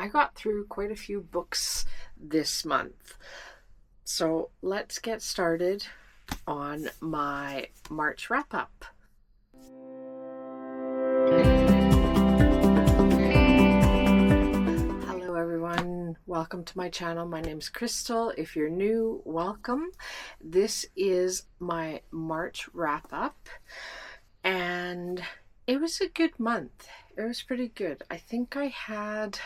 I got through quite a few books this month. So let's get started on my March wrap up. Hello everyone, welcome to my channel. My name's Crystal. If you're new, welcome. This is my March wrap up and it was a good month. It was pretty good. I think I had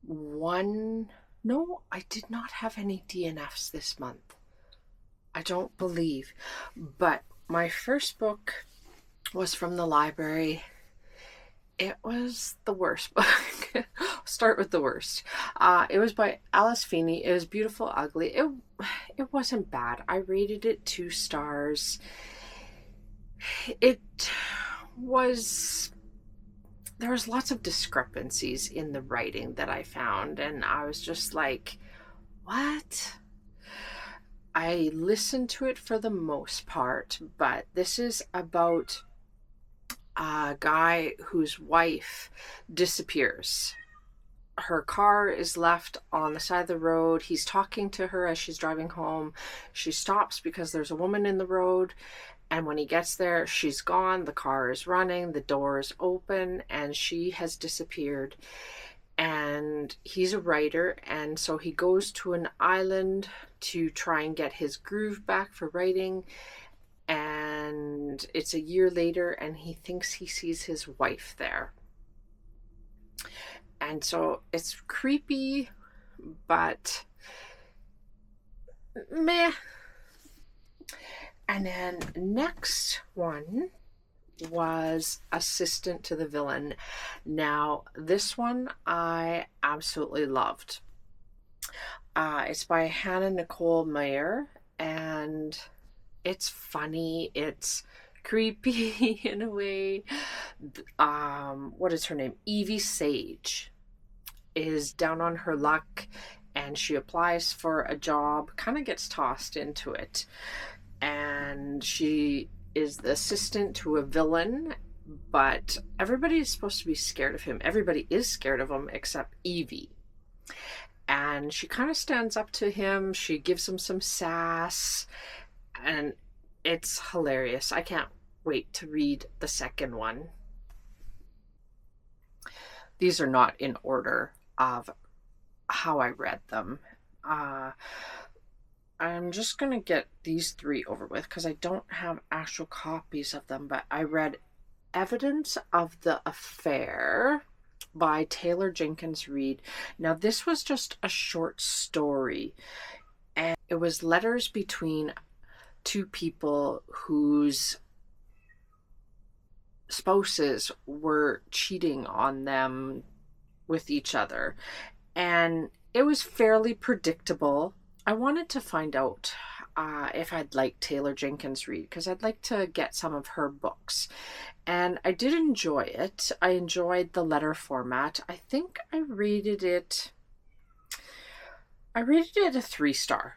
I did not have any DNFs this month. I don't believe. But my first book was from the library. It was the worst book. I'll start with the worst. It was by Alice Feeney. It was Beautiful Ugly. It wasn't bad. I rated it 2 stars. It was... There was lots of discrepancies in the writing that I found, and I was just like, what? I listened to it for the most part, but this is about a guy whose wife disappears. Her car is left on the side of the road. He's talking to her as she's driving home. She stops because there's a woman in the road. And when he gets there, she's gone. The car is running. The door is open and she has disappeared. And he's a writer. And so he goes to an island to try and get his groove back for writing. And it's a year later and he thinks he sees his wife there. And so it's creepy, but meh. And then next one was Assistant to the Villain. Now, this one I absolutely loved. It's by Hannah Nicole Meyer, and it's funny. It's creepy in a way. What is her name? Evie Sage is down on her luck, and she applies for a job, kind of gets tossed into it. And she is the assistant to a villain, but everybody is supposed to be scared of him. Everybody is scared of him except Evie. And she kind of stands up to him. She gives him some sass, and it's hilarious. I can't wait to read the second one. These are not in order of how I read them. I'm just going to get these 3 over with because I don't have actual copies of them, but I read Evidence of the Affair by Taylor Jenkins Reid. Now, this was just a short story, and it was letters between 2 people whose spouses were cheating on them with each other, and it was fairly predictable. I wanted to find out if I'd like Taylor Jenkins Reid because I'd like to get some of her books. And I did enjoy it. I enjoyed the letter format. I think I rated it a 3-star.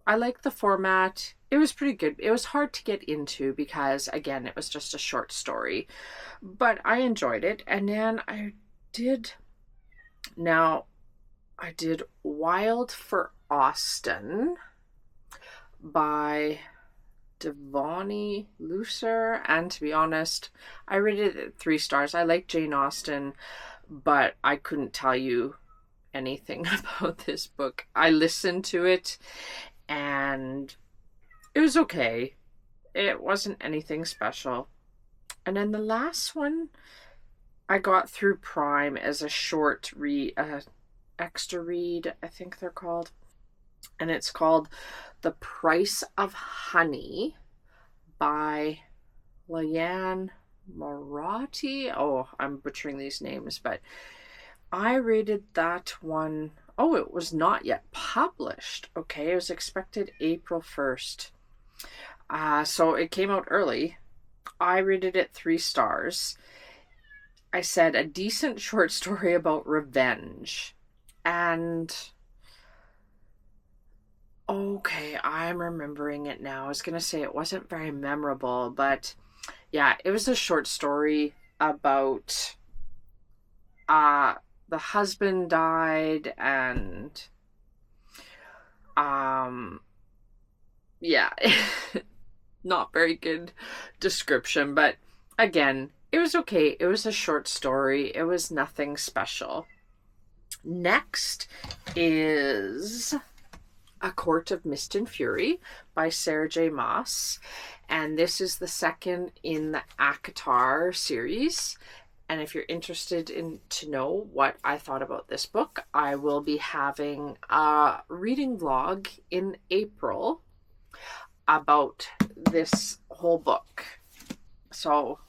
I like the format. It was pretty good. It was hard to get into because, again, it was just a short story. But I enjoyed it. And then I did Wild for Austin by Devonnie Lucer, and to be honest, I rated it 3 stars. I like Jane Austen, but I couldn't tell you anything about this book. I listened to it and it was okay. It wasn't anything special. And then the last one I got through Prime as a short read, extra read, I think they're called. And it's called The Price of Honey by Liane Moriarty. Oh, I'm butchering these names, but I rated that one. Oh, it was not yet published. Okay, it was expected April 1st. So it came out early. I rated it 3 stars. I said a decent short story about revenge. And okay, I'm remembering it now. I was going to say it wasn't very memorable, but yeah, it was a short story about the husband died, and yeah, not very good description, but again, it was okay. It was a short story. It was nothing special. Next is A Court of Mist and Fury by Sarah J. Maas. And this is the second in the ACOTAR series. And if you're interested in to know what I thought about this book, I will be having a reading vlog in April about this whole book. So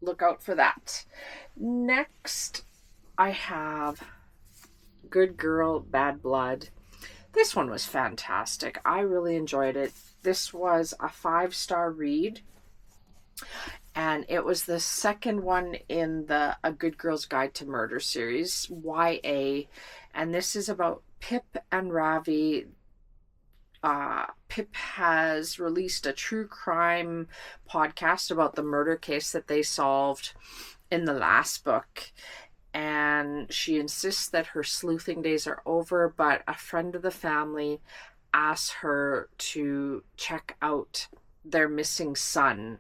look out for that. Next, I have Good Girl, Bad Blood. This one was fantastic. I really enjoyed it. This was a 5-star read, and it was the second one in the A Good Girl's Guide to Murder series, YA, and this is about Pip and Ravi. Pip has released a true crime podcast about the murder case that they solved in the last book, and she insists that her sleuthing days are over, but a friend of the family asks her to check out their missing son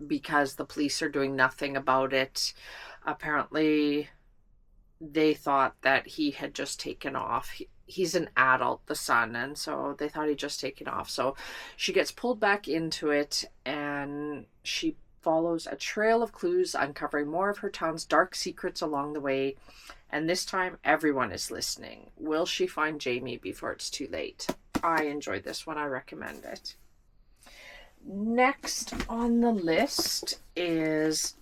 because the police are doing nothing about it. Apparently, they thought that he had just taken off. He's an adult, the son, and so they thought he'd just taken off. So she gets pulled back into it, and she follows a trail of clues, uncovering more of her town's dark secrets along the way. And this time, everyone is listening. Will she find Jamie before it's too late? I enjoyed this one. I recommend it. Next on the list is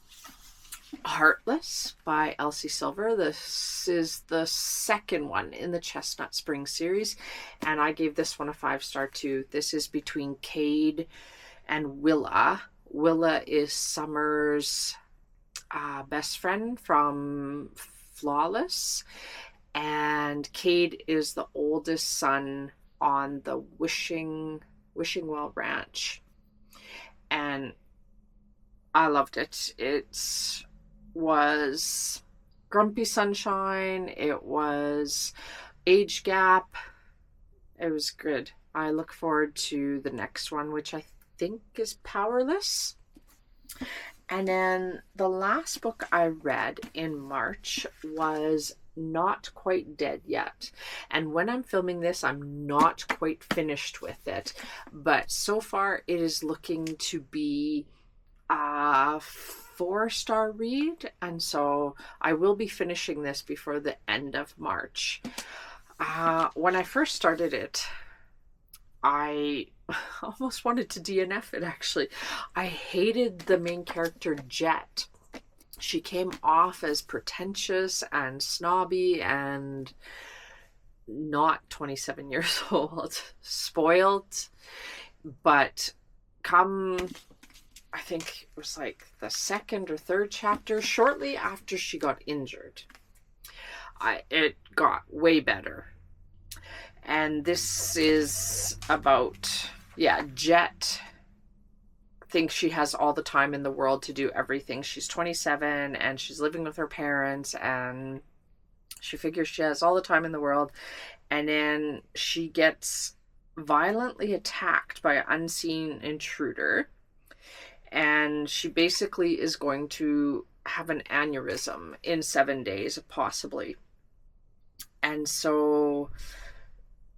Heartless by Elsie Silver. This is the second one in the Chestnut Spring series, and I gave this one a 5-star too. This is between Cade and Willa. Willa is Summer's best friend from Flawless, and Cade is the oldest son on the Wishingwell Ranch. And I loved it. It was Grumpy Sunshine. It was age gap. It was good. I look forward to the next one, which I think is Powerless. And then the last book I read in March was Not Quite Dead Yet. And when I'm filming this, I'm not quite finished with it. But so far, it is looking to be a 4-star read. And so I will be finishing this before the end of March. When I first started it, I almost wanted to DNF it, actually. I hated the main character, Jet. She came off as pretentious and snobby and not 27 years old. Spoiled. But come, I think it was like the second or third chapter, shortly after she got injured, it got way better. And this is about, Jet thinks she has all the time in the world to do everything. She's 27 and she's living with her parents, and she figures she has all the time in the world. And then she gets violently attacked by an unseen intruder. And she basically is going to have an aneurysm in 7 days, possibly. And so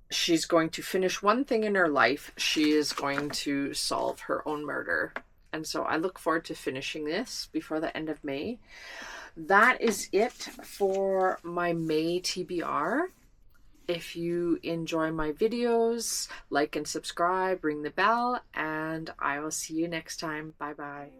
she's going to finish one thing in her life. She is going to solve her own murder. And so I look forward to finishing this before the end of May. That is it for my May TBR. If you enjoy my videos, like and subscribe, ring the bell, and I will see you next time. Bye-bye.